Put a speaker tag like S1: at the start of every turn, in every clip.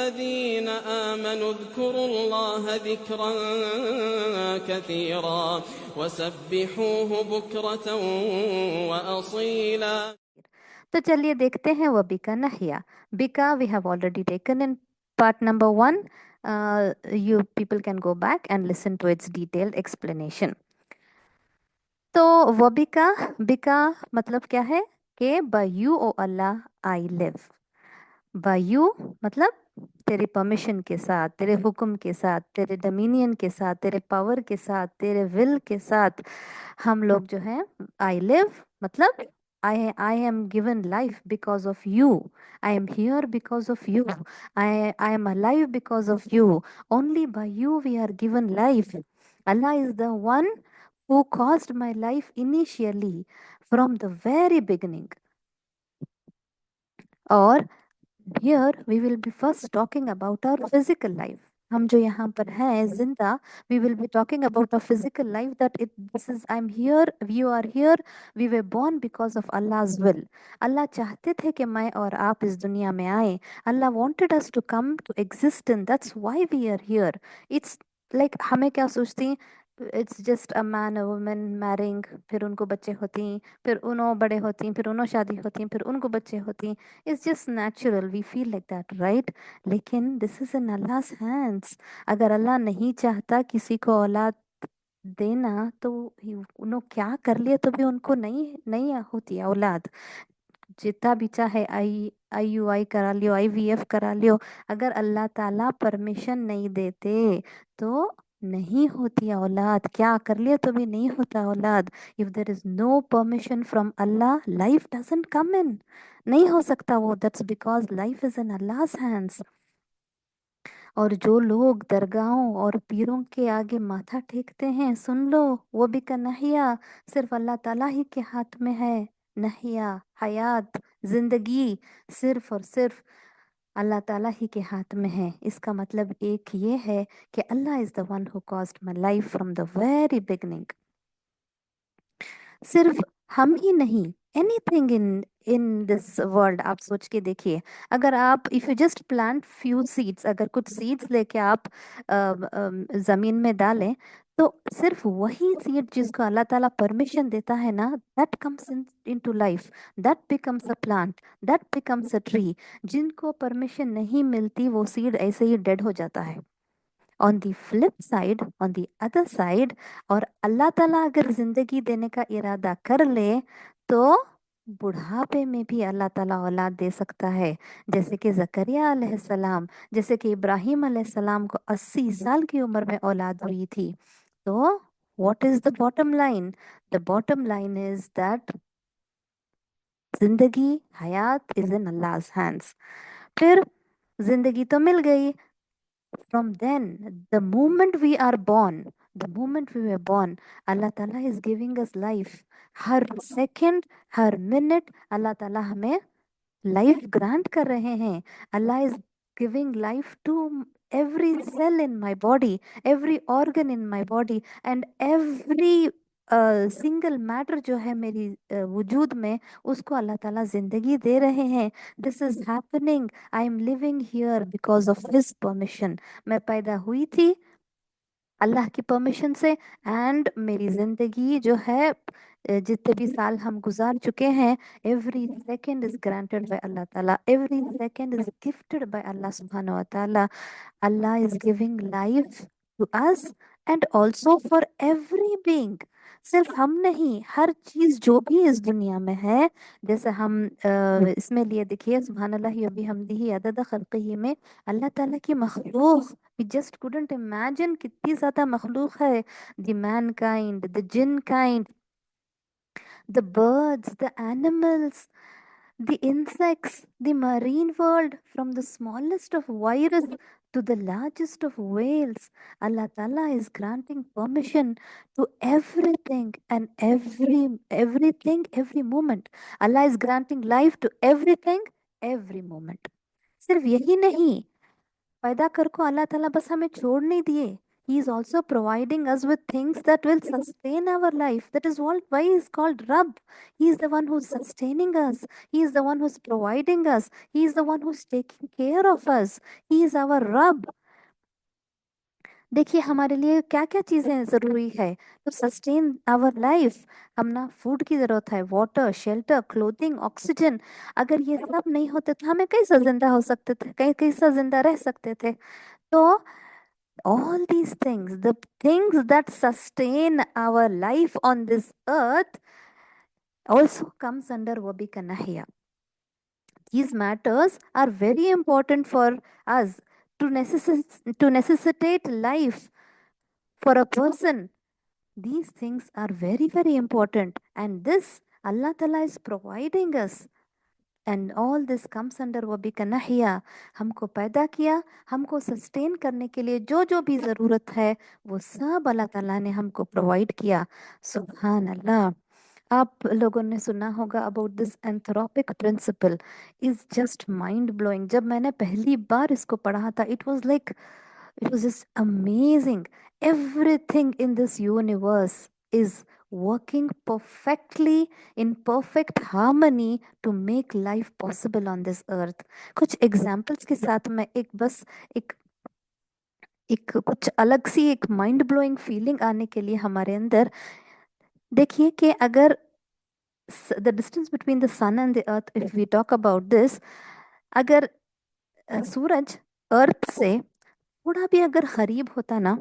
S1: الذين آمنوا اذكروا الله ذكرا كثيرا وسبحوه بكرة وأصيلا.
S2: तो चलिए देखते हैं वबिका नहिया. बिका we have already taken in part number 1. You people can go back and listen to its detailed explanation. तो वबिका बिका मतलब क्या है कि by you O Allah I live. By you मतलब तेरे परमिशन के साथ, तेरे हुक्म के साथ, तेरे डोमिनियन के साथ, तेरे पावर के साथ, तेरे विल के साथ हम लोग जो है आई लिव मतलब I am given life because of you. I am here because of you. I am alive because of you. Only by you we are given life. Allah is the one who caused my life initially from the very beginning. और here we will be first talking about our physical life. हम जो यहाँ पर हैं जिंदा, we will be talking about our physical life that this is I'm here, you are here, we were born because of Allah's will. अल्लाह चाहते थे कि मैं और आप इस दुनिया में आए. Allah wanted us to come to existence. That's why we are here. It's like हमें क्या सोचती, it's just a man a woman marrying, फिर उनको बच्चे होती, फिर उन्हों बड़े होती, फिर उन्हों शादी होती, फिर उनको बच्चे होती. It's just natural, we feel like that, right? लेकिन दिस इज इन अल्लाह's हैंड्स. अगर अल्लाह नहीं चाहता किसी को औलाद देना तो उन्हों क्या कर लिए तो भी उनको नहीं नहीं होती औलाद. जितना भी चाहे IUI करा लियो, IVF करा लियो, अगर अल्लाह ताला परमिशन नहीं देते तो नहीं होती औलाद. क्या कर लिया तो भी नहीं होता औलाद. If there is no permission from Allah life doesn't come in. नहीं हो सकता वो. That's because life is in अल्लाह's hands. और जो लोग दरगाहों और पीरों के आगे माथा टेकते हैं, सुन लो, वो भी का नहिया सिर्फ अल्लाह ताला ही के हाथ में है. नहिया हयात जिंदगी सिर्फ और सिर्फ अल्लाह ताला ही के हाथ में है. इसका मतलब एक ये है कि Allah is the one who caused my life from the very beginning. सिर्फ हम ही नहीं, anything in in this world. आप सोच के देखिए, अगर आप if you just plant few seeds, अगर कुछ सीड्स लेके आप जमीन में डालें, तो सिर्फ वही सीड जिसको अल्लाह ताला परमिशन देता है ना, that comes into life, that becomes a plant, that becomes a tree. जिनको परमिशन नहीं मिलती वो सीड ऐसे ही डेड हो जाता है. On the flip side, on the other side, और अल्लाह ताला अगर जिंदगी देने का इरादा कर ले तो बुढ़ापे में भी अल्लाह ताला औलाद दे सकता है. जैसे कि जकरिया अलैहिस्सलाम, जैसे कि इब्राहिम अलैहिस्सलाम को 80 साल की उम्र में औलाद हुई थी. तो what is the bottom line? The bottom line is that जिंदगी हयात इज इन अल्लाह's हैंड्स. फिर जिंदगी तो मिल गई. From then, the moment we were born, Allah Ta'ala is giving us life. Her second, her minute Allah Ta'ala हमें life grant कर रहे हैं. Allah is giving life to every cell in my body, every organ in my body, and every single matter जो है मेरी वजूद में, उसको अल्लाह ताला जिंदगी दे रहे हैं. This is happening, I am living here because of his permission. मैं पैदा हुई थी अल्लाह की परमिशन से, एंड मेरी जिंदगी जो है जितने भी साल हम गुजार चुके हैं, every second is granted by Allah ताला, every second is gifted by Allah सुब्हानहू व ताला. Allah is giving life to us and also for every being. सिर्फ हम नहीं, हर चीज जो भी इस दुनिया में है. जैसे हम इसमें लिए देखिए, सुभान अल्लाह व बिहम्दिही अदद खल्क़िही में अल्लाह ताला की मखलूक, we just couldn't imagine कितनी ज्यादा मखलूक है. the mankind, the jinn kind, the birds, the animals, the insects, the marine world, from the smallest of virus to the largest of whales. Allah Ta'ala is granting permission to everything and everything, every moment. Allah is granting life to everything, every moment. सिर्फ यही नहीं, पैदा कर को अल्लाह ताला बस हमें छोड़ नहीं दिए He is also providing us with things that will sustain our life. That is what why he is called Rabb. He is the one who's sustaining us. He is the one who's providing us. He is the one who's taking care of us. He is our Rabb. देखिए हमारे लिए क्या क्या चीजें जरूरी है तो sustain our life. हम ना फूड की जरूरत है, वाटर, शेल्टर, क्लोथिंग, ऑक्सीजन। अगर ये सब नहीं होते तो हमें कैसे जिंदा हो सकते थे, कैसे जिंदा रह सकते थे। तो all these things, the things that sustain our life on this earth, also comes under Wabikanahia. These matters are very important for us to necessitate life for a person. These things are very, very important, and this Allah Ta'ala is providing us. And all this comes under वो भी कन्हैया। हमको पैदा किया, हमको sustain करने के लिए जो जो भी ज़रूरत है वो सब अल्लाह ताला ने हमको प्रोवाइड किया। सुभान अल्लाह। आप लोगों ने सुना होगा about this anthropic principle, is just mind blowing. जब मैंने पहली बार इसको पढ़ा था it was like, it was just amazing. Everything in this universe is working perfectly in perfect harmony to make life possible on this earth. कुछ examples के साथ मैं एक बस एक एक कुछ अलग सी एक माइंड ब्लोइंग फीलिंग आने के लिए हमारे अंदर देखिए कि अगर the distance between the sun and the earth, if we talk about this, अगर सूरज अर्थ से थोड़ा भी अगर करीब होता ना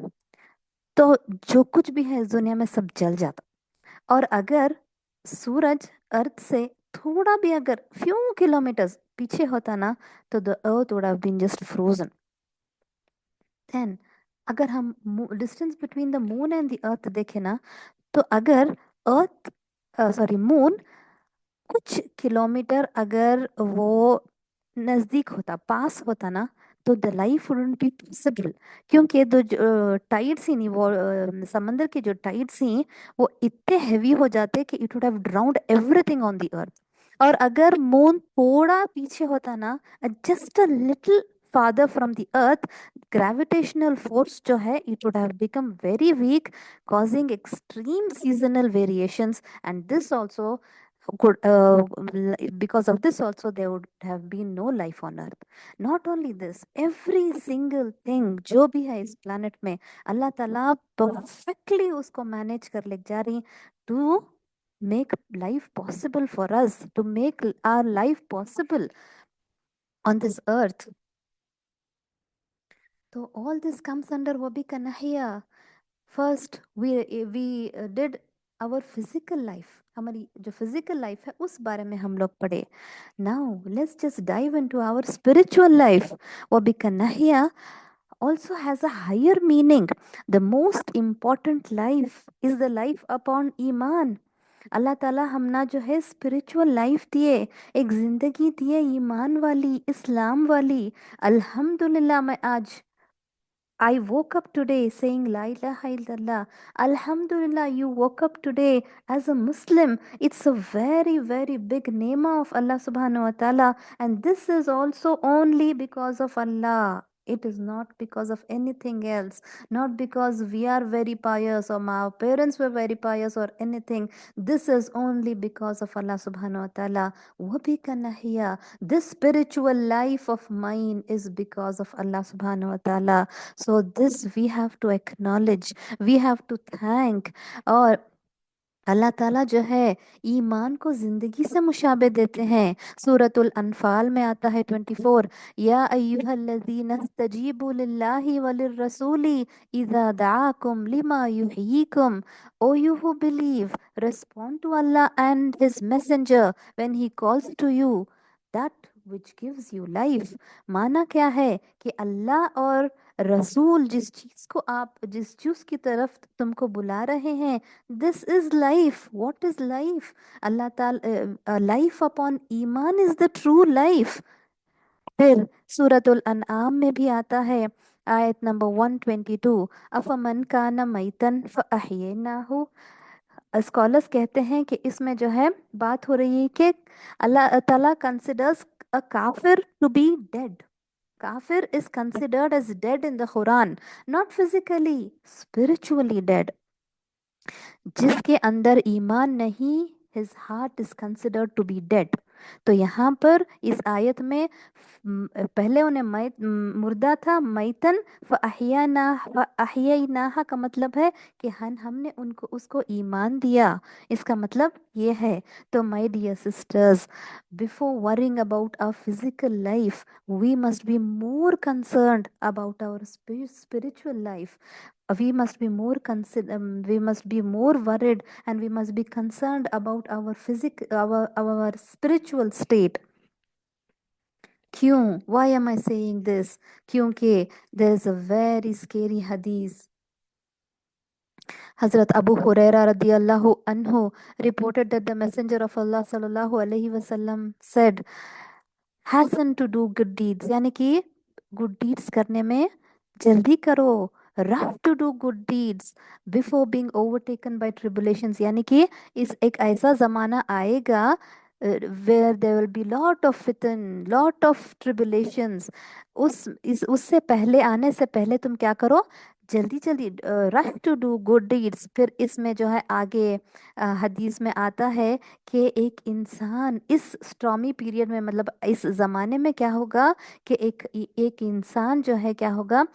S2: तो जो कुछ भी है इस दुनिया में सब जल जाता। और अगर सूरज अर्थ से थोड़ा भी अगर फ्यू किलोमीटर्स पीछे होता ना तो the earth would have been just frozen. Then अगर हम distance between the moon and the earth देखें ना तो अगर अर्थ सॉरी मून कुछ किलोमीटर अगर वो नजदीक होता, पास होता ना तो the life wouldn't be possible. क्योंकि जो टाइड्स ही नहीं, वो समंदर की जो टाइड्स ही वो इतने हैवी हो जाते कि it would have ड्राउन्ड everything on the earth. और अगर मून थोड़ा पीछे होता ना, just a little farther from the earth, gravitational force जो है it would have become very weak, causing extreme seasonal variations, and this also could because of this also there would have been no life on earth. Not only this, every single thing जो भी है इस planet में अल्लाह ताला perfectly उसको manage कर ले जा रही to make life possible for us, to make our life possible on this earth. So all this comes under Wabi Kanahia. First we did our physical life, हमारी जो फिजिकल लाइफ है उस बारे में हम लोग पढ़े। Now let's just dive into our spiritual life. वो भी Kanhaiya also has a higher meaning. The most important life is the life upon ईमान। अल्लाह ताला हमना जो है स्पिरिचुअल लाइफ दिए, एक जिंदगी दिए ईमान वाली, इस्लाम वाली। अल्हम्दुलिल्लाह मैं आज I woke up today saying La ilaha illallah. Alhamdulillah, you woke up today as a Muslim. It's a very, very big name of Allah subhanahu wa ta'ala. And this is also only because of Allah. It is not because of anything else. Not because we are very pious or my parents were very pious or anything. This is only because of Allah subhanahu wa ta'ala. Wabika nahiya. This spiritual life of mine is because of Allah subhanahu wa ta'ala. So this we have to acknowledge, we have to thank। और अल्लाह ताला जो है ईमान को जिंदगी से मुशाबे देते हैं। सूरतुल अनफाल में आता है 24, या अय्युहल्लज़ीना इस्तजीबु लिल्लाहि वलिर्रसूली इज़ा दआकुम lima युहयीकुम। O you who believe, respond to Allah and His Messenger when He calls to you that which gives you life। माना क्या है कि अल्लाह और रसूल जिस चीज को आप जिस चीज की तरफ तुमको बुला रहे हैं, this is life. What is life? Allah ताला लाइफ अपॉन ईमान इज द ट्रू लाइफ। फिर सूरतुल अनआम में भी आता है आयत नंबर 122, अफमन काना मैतन फअहयनाहु। स्कॉलर्स कहते हैं कि इसमें जो है बात हो रही है कि अल्लाह ताला कंसिडर्स अ काफिर to be dead. kafir is considered as dead in the Quran, not physically, spiritually dead. जिसके अंदर ईमान नहीं, his heart is considered to be dead. तो यहाँ पर इस आयत में पहले उन्हें मुर्दा था, मैतन फ़अहयैनाहा का मतलब है कि हमने उनको उसको ईमान दिया, इसका मतलब ये है. तो my dear sisters, before worrying about our physical life, we must be more concerned about our spiritual life. We must be more we must be more worried, and we must be concerned about our spiritual state. क्यों? Why am I saying this? क्योंकि there is a very scary hadith. Hazrat Abu Huraira radiallahu anhu reported that the Messenger of Allah sallallahu alaihi wasallam said, hasten to do good deeds, यानी कि good deeds करने में जल्दी करो. rush to do good deeds before being overtaken by tribulations, यानी कि इस एक ऐसा ज़माना आएगा where there will be lot of fitan, lot of tribulations. उससे पहले, आने से पहले तुम क्या करो, जल्दी जल्दी rush to do good deeds. फिर इसमें जो है आगे हदीस में आता है कि एक इंसान इस स्टॉर्मी पीरियड में, मतलब इस ज़माने में क्या होगा कि एक इंसान जो है क्या होगा,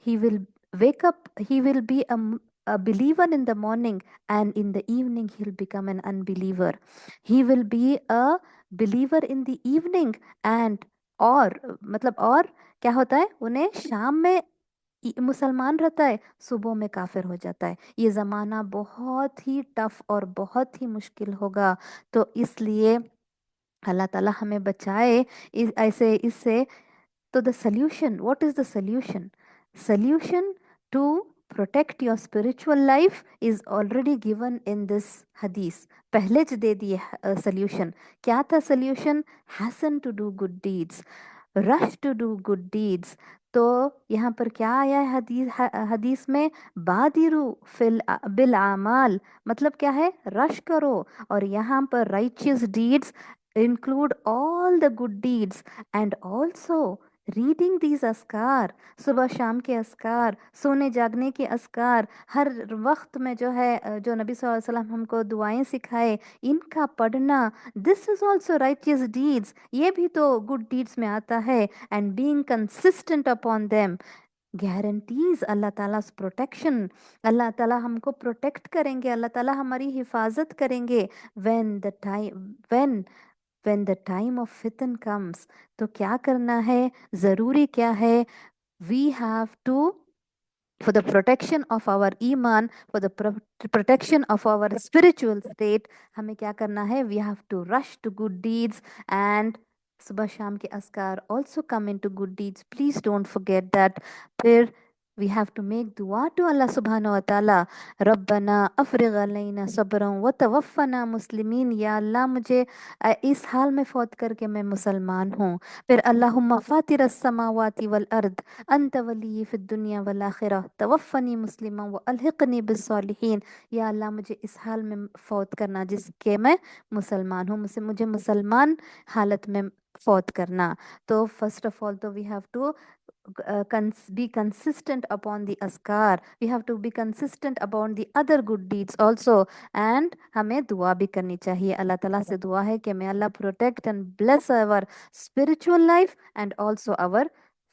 S2: he will wake up, he will be a believer in the morning, and in the evening he'll become an unbeliever. He will be a believer in the evening, and और मतलब और क्या होता है, उन्हें शाम में मुसलमान रहता है, सुबह में काफिर हो जाता है. ये ज़माना बहुत ही टफ और बहुत ही मुश्किल होगा. तो इसलिए अल्लाह ताला हमें बचाए ऐसे इससे. तो the solution, what is the solution? Solution to protect your spiritual life is already given in this hadith. पहले ज दे दिए solution. क्या था solution? Hasten to do good deeds. Rush to do good deeds. तो यहाँ पर क्या आया है हदीस में, बादिरू बिल आमाल, मतलब क्या है, रश करो. और यहाँ पर righteous deeds include all the good deeds, and also reading these अस्कार, सुबह शाम के अस्कार, सोने जागने के अस्कार, हर वक्त में जो है जो नबी सल्लल्लाहु अलैहि वसल्लम हमको दुआएं सिखाए, इनका पढ़ना, this is also righteous deeds, ये भी तो गुड डीड्स में आता है. And being consistent upon them guarantees Allah ताला प्रोटेक्शन. अल्लाह ताला हमको प्रोटेक्ट करेंगे, अल्लाह ताला हमारी हिफाजत करेंगे. when the time of fitan comes, तो क्या करना है, ज़रूरी क्या है, we have to, for the protection of our iman, for the protection of our spiritual state, हमें क्या करना है, we have to rush to good deeds. And सुबह शाम के अस्कार also come into good deeds, please don't forget that. फिर we have to make dua to Allah subhanahu wa ta'ala. रब्बना अफ़रिग़ अलैना सब्रन व तवफ़्फ़ना मुस्लिमीन, या अल्लाह मुझे इस हाल में फौत करके मैं मुसलमान हूँ. फिर अल्लाहुम्मा फ़ातिरस समावाति वल अर्द अंत वली फ़िद दुनिया वल आखिरह तवफ़्फ़नी मुस्लिमा व अलहिक़नी बिस्सॉलिहीन, या अल्लाह मुझे इस हाल में फौत करना जिसके मैं मुसलमान हूँ, मुझे मुसलमान हालत में फौत करना. तो फर्स्ट ऑफ ऑल तो we have to be consistent upon the askar, we have to be consistent upon the other good deeds also. And हमें दुआ भी करनी चाहिए. अल्लाह ताला से दुआ है कि may Allah protect and bless our spiritual life and also our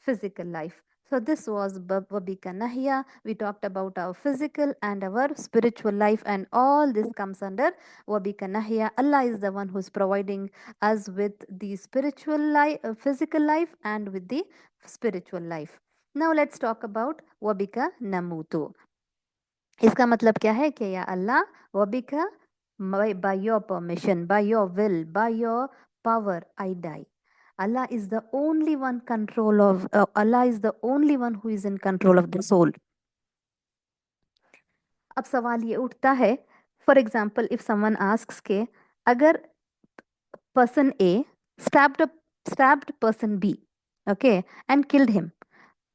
S2: physical life. So this was Wabika Nahya. We talked about our physical and our spiritual life, and all this comes under Wabika Nahya. Allah is the one who's providing us with the spiritual life, physical life, and with the spiritual life. Now let's talk about Wabika Namutu. इसका मतलब क्या है कि या अल्लाह, Wabika, by your permission, by your will, by your power, I die. Allah is the only one Allah is the only one who is in control of the soul. अब सवाल ये उठता है, for example if someone asks के अगर person A stabbed person B, okay, and killed him,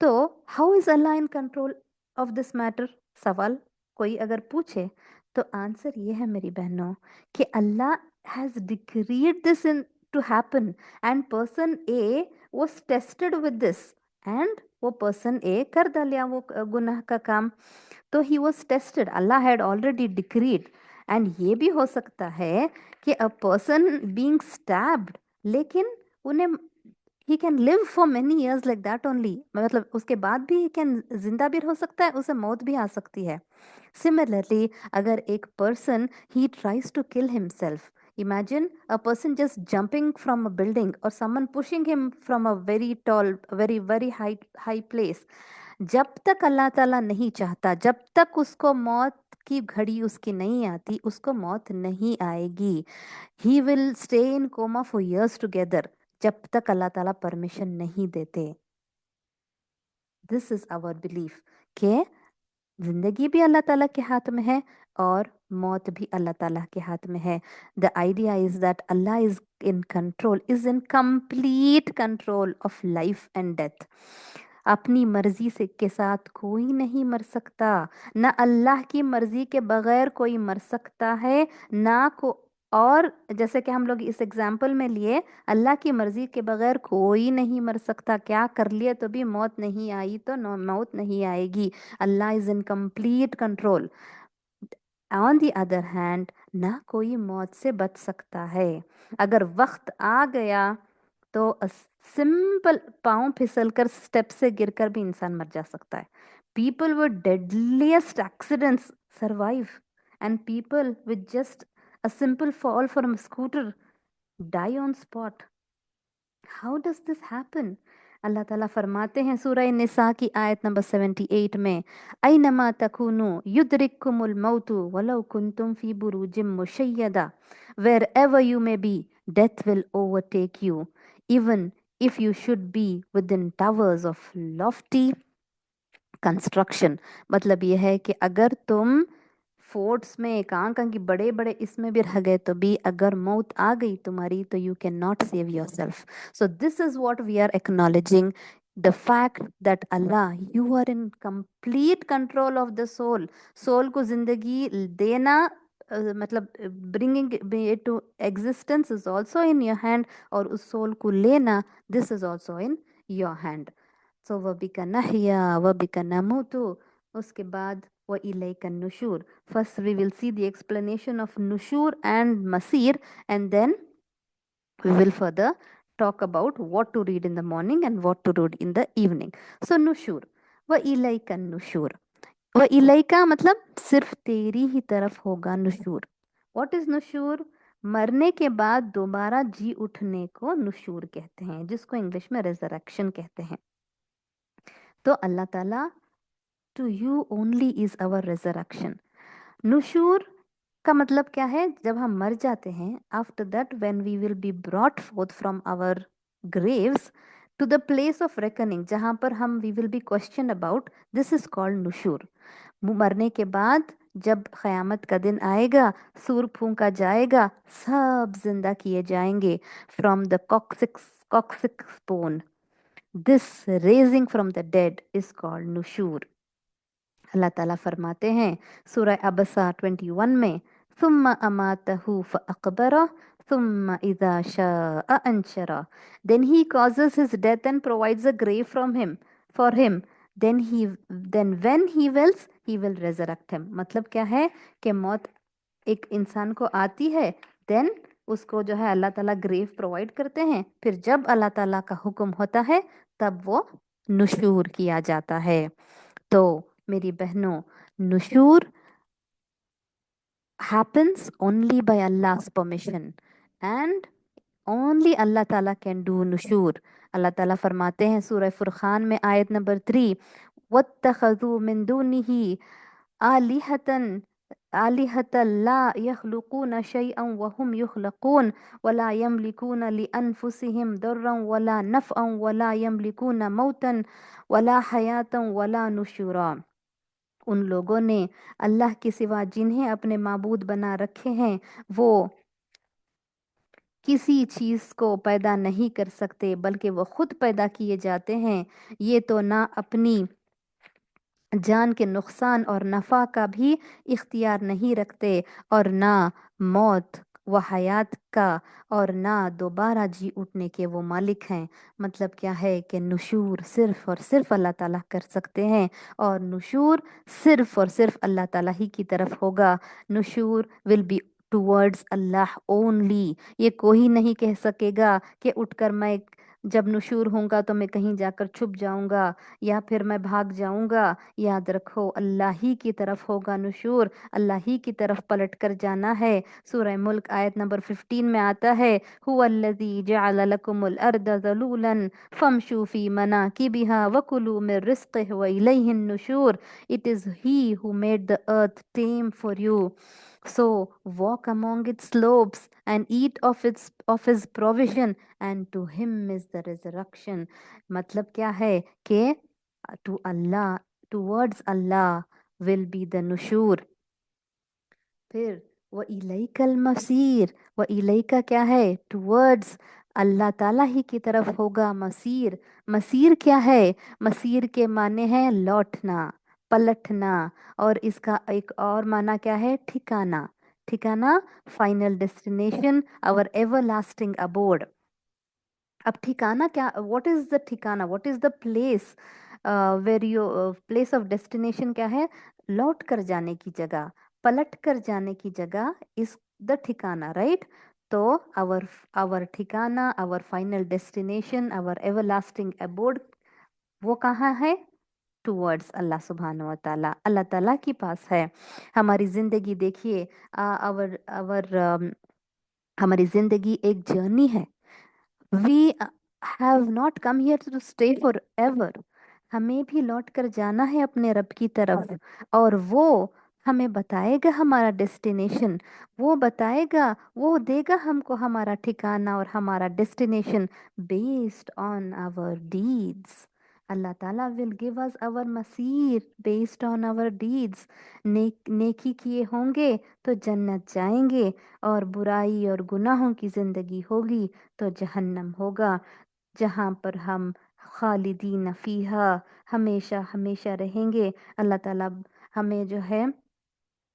S2: तो how is Allah in control of this matter? सवाल कोई अगर पूछे तो आंसर ये है मेरी बहनों कि अल्लाह has decreed this in to happen, and person A was tested with this. And वो पर्सन ए कर डालिया वो गुनाह का काम। तो he was tested, Allah had already decreed. And ये भी हो सकता है कि अ पर्सन बीइंग स्टैब्ड, लेकिन उन्हें he can live for many years like that only, मतलब उसके बाद भी ही कैन जिंदा भी हो सकता है, उसे मौत भी आ सकती है। सिमिलरली अगर एक person he tries to kill himself, imagine a person just jumping from a building or someone pushing him from a very tall, very high place, जब तक अल्लाह ताला नहीं चाहता, जब तक उसको मौत की घड़ी उसकी नहीं आती, उसको मौत नहीं आएगी। He will stay in coma for years together, जब तक अल्लाह ताला परमिशन नहीं देते। दिस इज आवर बिलीफ के जिंदगी भी अल्लाह ताला के हाथ में है और मौत भी अल्लाह ताला के हाथ में है। The idea is that Allah is in control, is in complete control of life and death. अपनी मर्जी से के साथ कोई नहीं मर सकता, ना अल्लाह की मर्जी के बगैर कोई मर सकता है, ना को। और जैसे कि हम लोग इस एग्जाम्पल में लिए, अल्लाह की मर्जी के बगैर कोई नहीं मर सकता, क्या कर लिए तो भी मौत नहीं आई तो मौत नहीं आएगी। Allah is in complete control. On the other hand ना कोई मौत से बच सकता है। अगर वक्त आ गया तो सिंपल पाँव फिसलकर स्टेप से गिरकर भी इंसान मर जा सकता है। People with deadliest accidents survive, and people with just a simple fall from a scooter die on spot. How does this happen? अल्लाह ताला फरमाते हैं सूरह निसा की आयत नंबर 78 में, ऐनमा तकुनु युद्रिकुमुल मौतु वलौ कुंतुम फी बुरूजिम मुशय्यदा, wherever you may be death will overtake you, even if you should be within towers of lofty construction. मतलब ये है कि अगर तुम फोर्ट्स में कहाँ की बड़े बड़े इसमें भी रह गए तो भी अगर मौत आ गई तुम्हारी तो you can not save yourself. So this is what we are acknowledging, the fact that Allah you are in complete control of the soul. Soul को जिंदगी देना मतलब bringing to existence is also in your hand, और उस soul को लेना this is also in your hand. So वबिका नहिया वबिका नमूतु। उसके बाद व इलैका नुशूर। First we will see the explanation of नुशूर and मसीर, and then we will further talk about what to read in the morning and what to read in the evening. So nushur, व इलैका नुशूर। व इलैका मतलब सिर्फ तेरी ही तरफ होगा नुशूर। What is नुशूर? मरने के बाद दोबारा जी उठने को नुशूर कहते हैं, जिसको इंग्लिश में रिजरेक्शन कहते हैं। तो अल्लाह ताला, to you only is our resurrection. नुशूर का मतलब क्या है? जब हम मर जाते हैं, after that when we will be brought forth from our graves to the place of reckoning, जहां पर हम we will be question about, this is called नुशूर। मरने के बाद जब क़यामत का दिन आएगा, सूर फूंका जाएगा, सब जिंदा किए जाएंगे from the coccyx spawn. This raising from the dead is called नुशूर। अल्लाह ताला फरमाते हैं सूरह अबसा 21 में, सुम्मा अमातहु फअक़बरा सुम्मा इज़ा शाअ Anshara, then he causes his death and provides a grave from him for him, then when he wills he will resurrect him। मतलब क्या है कि मौत एक इंसान को आती है, देन उसको जो है अल्लाह ताला ग्रेव प्रोवाइड करते हैं, फिर जब अल्लाह ताला का हुक्म होता है तब वो नुशूर किया जाता है। तो मेरी बहनों, नुशूर happens only by Allah's permission, and only Allah Ta'ala can do nushur। अल्लाह ताला फरमाते हैं सूरह फुरखान में आयत नंबर 3, वत्तखज़ू मिन दूनिही आलिहतन आलिहतन ला यख्लुकून शैअन वहुम युख्लकून वला यमलिकून लिअनफुसिहिम दर्रन वला नफ़अन वला यमलिकून मौतन वला हयातन वला नुशुरा। उन लोगों ने अल्लाह के सिवा जिन्हें अपने माबूद बना रखे हैं, वो किसी चीज को पैदा नहीं कर सकते, बल्कि वो खुद पैदा किए जाते हैं। ये तो ना अपनी जान के नुकसान और नफ़ा का भी इख्तियार नहीं रखते, और ना मौत व हयात का और ना दोबारा जी उठने के वो मालिक हैं। मतलब क्या है कि नुशूर सिर्फ और सिर्फ अल्लाह ताला कर सकते हैं, और नुशूर सिर्फ और सिर्फ अल्लाह ताला ही की तरफ होगा। नुशूर will be towards Allah only. ये कोई नहीं कह सकेगा कि उठकर मैं जब नुशूर होऊंगा तो मैं कहीं जाकर छुप जाऊंगा या फिर मैं भाग जाऊंगा। याद रखो, अल्लाह ही की तरफ होगा नुशूर, अल्लाह ही की तरफ पलट कर जाना है। सूरह मुल्क आयत नंबर 15 में आता है, हुवल्लज़ी जअल लकुमुल अर्द ज़लूलन फमशू फी मनाकिबिहा वकुलू मिन रिज़्क़िही व इलैहिन नुशूर। It is he who made the earth tame for you. So walk among its slopes and eat of his provision, and to him is the resurrection. मतलब क्या है कि to Allah, towards Allah will be the nushur. फिर व इलैकल मसीर, व इलैका क्या है, towards अल्लाह ताला ही की तरफ होगा मसीर। मसीर क्या है, मसीर के माने हैं लौटना, पलटना, और इसका एक और माना क्या है, ठिकाना। ठिकाना, final destination, our everlasting abode. अब ठिकाना क्या, व्हाट इज द ठिकाना, what is the place where you, place of destination क्या है, लौट कर जाने की जगह, पलट कर जाने की जगह इज द ठिकाना, राइट। तो आवर आवर ठिकाना, our final destination, our everlasting abode, वो कहाँ है, टूवर्ड्स अल्लाह सुब्हान व ताला, अल्लाह ताला के पास है। हमारी जिंदगी देखिए, आवर आवर हमारी जिंदगी एक जर्नी है। We have not come here to stay forever. हमें भी लौट कर जाना है अपने रब की तरफ, और वो हमें बताएगा हमारा डेस्टिनेशन, वो बताएगा, वो देगा हमको हमारा ठिकाना और हमारा destination based on our deeds. Allah ताला विल गिव अस आवर मसीर बेस्ड ऑन आवर डीड्स। नेकी किए होंगे तो जन्नत जाएंगे, और बुराई और गुनाहों की जिंदगी होगी तो जहन्नम होगा, जहाँ पर हम खालिदीन फीहा, हमेशा हमेशा रहेंगे। अल्लाह ताला हमें जो है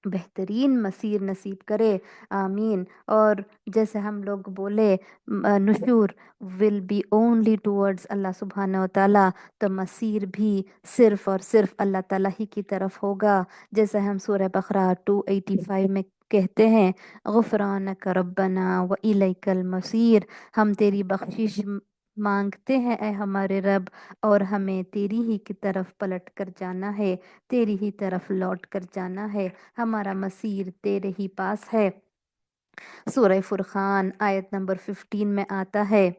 S2: बेहतरीन मसीर नसीब करे, आमीन। और जैसे हम लोग बोले, नुशूर विल बी ओनली टूवर्ड्स अल्लाह सुब्हाना व ताला, तो मसीर भी सिर्फ और सिर्फ अल्लाह ताला ही की तरफ होगा। जैसे हम सूरह बकरा 285 में कहते हैं, गुफरानक रब्बना व इलैकल मसीर, हम तेरी बख्शिश मांगते हैं ए हमारे रब, और हमें तेरी ही की तरफ पलट कर जाना है, तेरी ही तरफ लौट कर जाना है, हमारा मसीर तेरे ही पास है। सूरह फुरखान आयत नंबर 15 में आता है,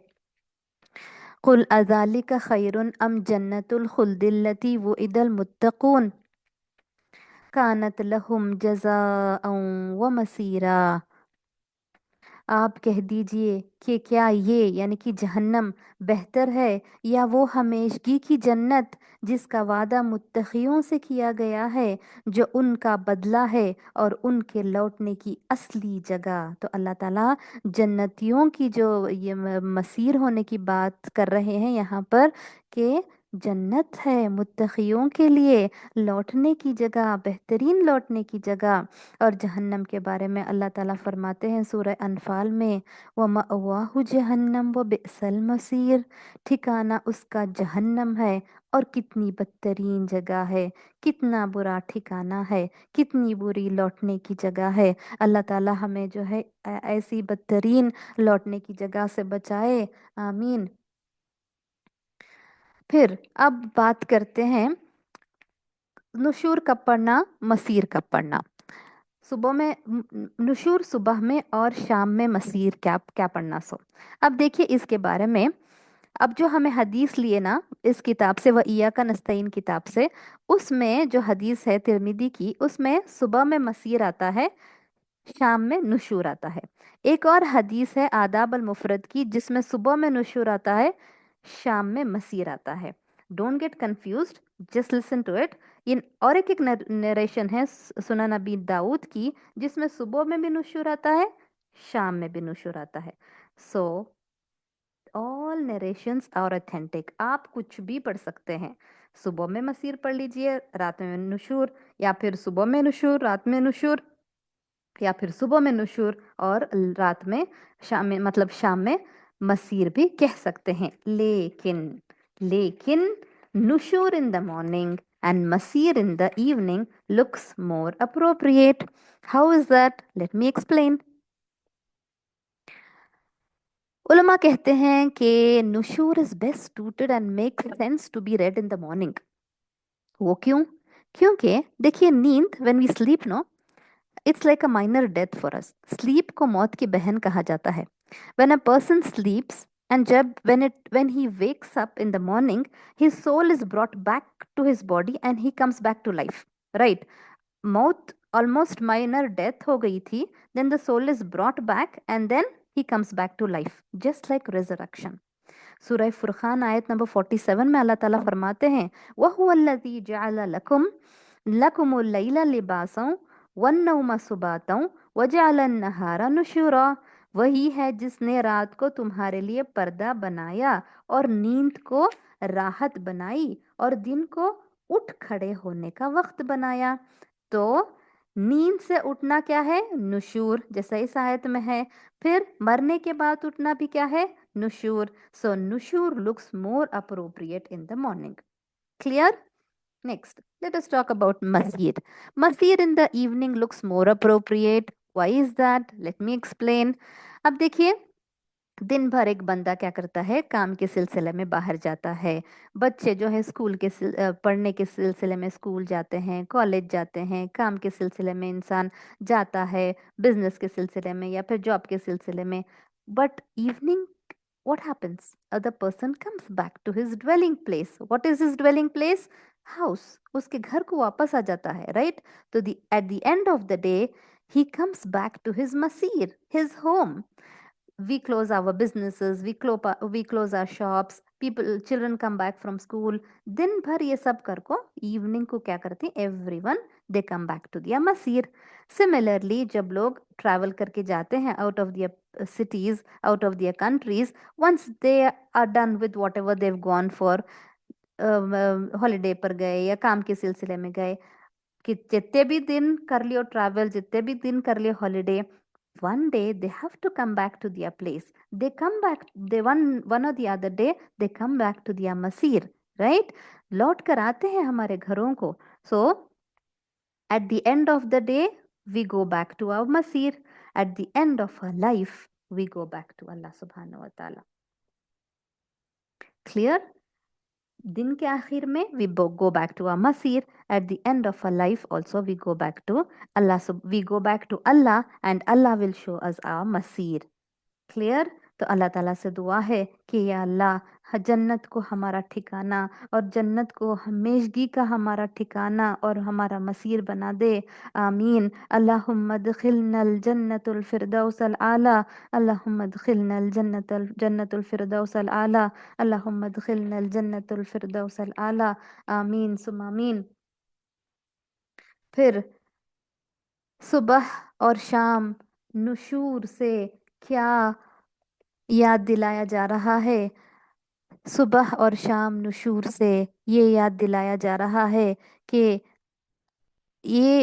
S2: कुल अज़ालिका खैरुन अम जन्नतुल खुल्दिल्लती वुइदल मुत्तकून कानत लहुम जज़ाअन व मसीरा। आप कह दीजिए कि क्या ये यानी कि जहन्नम बेहतर है या वो हमेशगी की जन्नत जिसका वादा मुत्तक़ियों से किया गया है, जो उनका बदला है और उनके लौटने की असली जगह। तो अल्लाह ताला जन्नतियों की जो ये मसीर होने की बात कर रहे हैं यहाँ पर, कि जन्नत है मुत्तक़ियों के लिए, लौटने की जगह, बेहतरीन लौटने की जगह। और जहन्नम के बारे में अल्लाह ताला फरमाते हैं सूरह अनफाल में, व मअवाहु जहन्नम व बिअसल मसीर, ठिकाना उसका जहन्नम है और कितनी बदतरीन जगह है, कितना बुरा ठिकाना है, कितनी बुरी लौटने की जगह है। अल्लाह ताला हमें जो है ऐसी बदतरीन लौटने की जगह से बचाए, आमीन। फिर अब बात करते हैं नुशूर कब पढ़ना, मसीर कब पढ़ना। सुबह में नुशूर सुबह में और शाम में मसीर क्या क्या पढ़ना। सो अब देखिए इसके बारे में, अब जो हमें हदीस लिए ना इस किताब से, वह इया का नस्तईन किताब से, उसमें जो हदीस है तिरमिदी की, उसमें सुबह में मसीर आता है, शाम में नुशूर आता है। एक और हदीस है आदाब अल मुफरद की, जिसमें सुबह में नुशूर आता है, शाम में मसीर आता है। Don't get confused, just listen to it. In और एक नरेशन है सुनन नबी दाऊद की, जिसमें सुबह में भी नुशूर आता है, शाम में भी नुशूर आता है। So all narrations are authentic, आप कुछ भी पढ़ सकते हैं। सुबह में मसीर पढ़ लीजिए, रात में नुशूर, या फिर सुबह में नुशूर रात में नुशूर, या फिर सुबह में नुशूर और रात में शाम में मतलब शाम में मसीर भी कह सकते हैं। लेकिन नुशूर इन द मॉर्निंग एंड मसीर in the evening looks more appropriate. How is that? Let me explain. उलमा कहते हैं कि नुशूर is best suited and make sense to be read in the morning. वो क्यों? क्योंकि देखिए, नींद when we sleep no, it's like a minor death for us. Sleep को मौत की बहन कहा जाता है। When a person sleeps and जब when he wakes up in the morning, his soul is brought back to his body and he comes back to life, right? मौत almost minor death हो गई थी, then the soul is brought back and then he comes back to life, just like resurrection. सूरह फुरखान आयत number 47 में अल्लाह ताला फरमाते हैं, वहुवल्लज़ी जअल लकुम लकुमुल लैला लिबासन वन्नौम सुबातन वजअलन नहारा नुशूरा। वही है जिसने रात को तुम्हारे लिए पर्दा बनाया और नींद को राहत बनाई और दिन को उठ खड़े होने का वक्त बनाया। तो नींद से उठना क्या है? नुशूर, जैसा इस आयत में है। फिर मरने के बाद उठना भी क्या है? नुशूर। So nushur looks more appropriate in the morning. Clear? Next, let us talk about masir. Masir in the evening looks more appropriate. Why is that? Let me explain. अब देखिए, दिन भर एक बंदा क्या करता है? काम के सिलसिले में बाहर जाता है। बच्चे जो है स्कूल के पढ़ने के सिलसिले में स्कूल जाते हैं, कॉलेज जाते हैं, काम के सिलसिले में इंसान जाता है, बिजनेस के सिलसिले में या फिर जॉब के सिलसिले में। But evening what happens? The person comes back to his dwelling place. What is his dwelling place? House. उसके घर को वापस आ जाता है, right? तो at the end of the day, he comes back to his masir, his home. We close our businesses, we close our shops, children come back from school. दिन भर ये सब कर को evening को क्या करते हैं? Everyone they come back to their masir. Similarly, जब लोग travel करके जाते हैं out of their cities, out of their countries, once they are done with whatever they've gone for, holiday पर गए या काम के सिलसिले में गए, कि जितने भी दिन कर लियो ट्रैवल, जितने भी दिन कर लियो holiday, one day they have to come back to their place. They come back, they one or the other day they come back to their masir, right? लौट कर आते हैं हमारे घरों को. So at the end of the day we go back to our masir. At the end of our life we go back to Allah subhanahu wa ta'ala. Clear? दिन के आखिर में we go back to our masir. At the end of our life also we go back to Allah. So we go back to Allah and Allah will show us our masir. Clear? तो अल्लाह ताला से दुआ है कि या अल्लाह जन्नत को हमारा ठिकाना और जन्नत को हमेशगी का हमारा ठिकाना और हमारा मसीर बना दे। आमीन। अल्लाहुम्मा अदखिलनल जन्नतुल फिरदौसल आला, अल्लाहुम्मा अदखिलनल जन्नतुल फिरदौसल आला, अल्लाहुम्मा अदखिलनल जन्नतुल फिरदौसल आला। आमीन सुम आमीन। फिर सुबह और शाम नुशूर से क्या याद दिलाया जा रहा है? सुबह और शाम नुशूर से ये याद दिलाया जा रहा है कि ये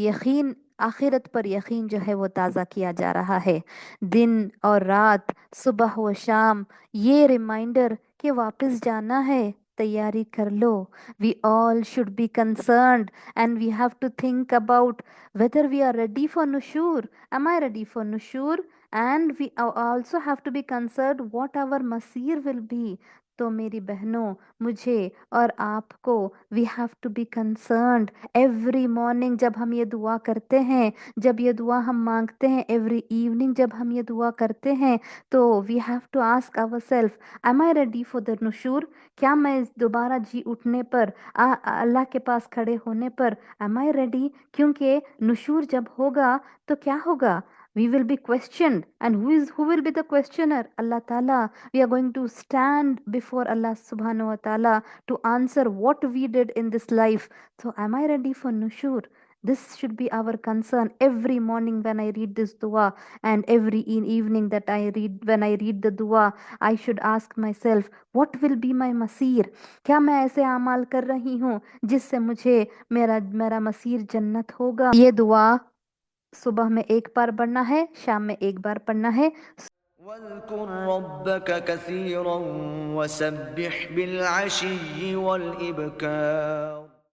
S2: यकीन, आखिरत पर यकीन जो है वो ताज़ा किया जा रहा है। दिन और रात, सुबह व शाम, ये रिमाइंडर कि वापस जाना है, तैयारी कर लो। We all should be concerned and we have to think about whether we are ready for nushur. Am I ready for nushur? And we also have to be concerned what our masir will be. तो मेरी बहनों, मुझे और आपको we have to be concerned every morning जब हम ये दुआ करते हैं, जब ये दुआ हम मांगते हैं, एवरी इवनिंग जब हम ये दुआ करते हैं, तो we have to ask ourself, am I ready for the नुशूर? क्या मैं दोबारा जी उठने पर, अल्लाह के पास खड़े होने पर, एम आई रेडी? क्योंकि नुशूर जब होगा तो क्या होगा? We will be questioned, and who will be the questioner? Allah Ta'ala. We are going to stand before Allah Subhanahu wa Ta'ala to answer what we did in this life. So am I ready for nushur? This should be our concern every morning when I read this dua, and every evening that I read, when I read the dua, I should ask myself, what will be my masir? क्या मैं ऐसे अमाल कर रही हूँ जिससे मुझे मेरा मेरा मसीर जन्नत होगा? ये दुआ सुबह में एक बार पढ़ना है, शाम में एक बार पढ़ना है।
S3: वज़्कुर रब्बक कसीरन वसब्बिह बिलअशी वल इब्कार।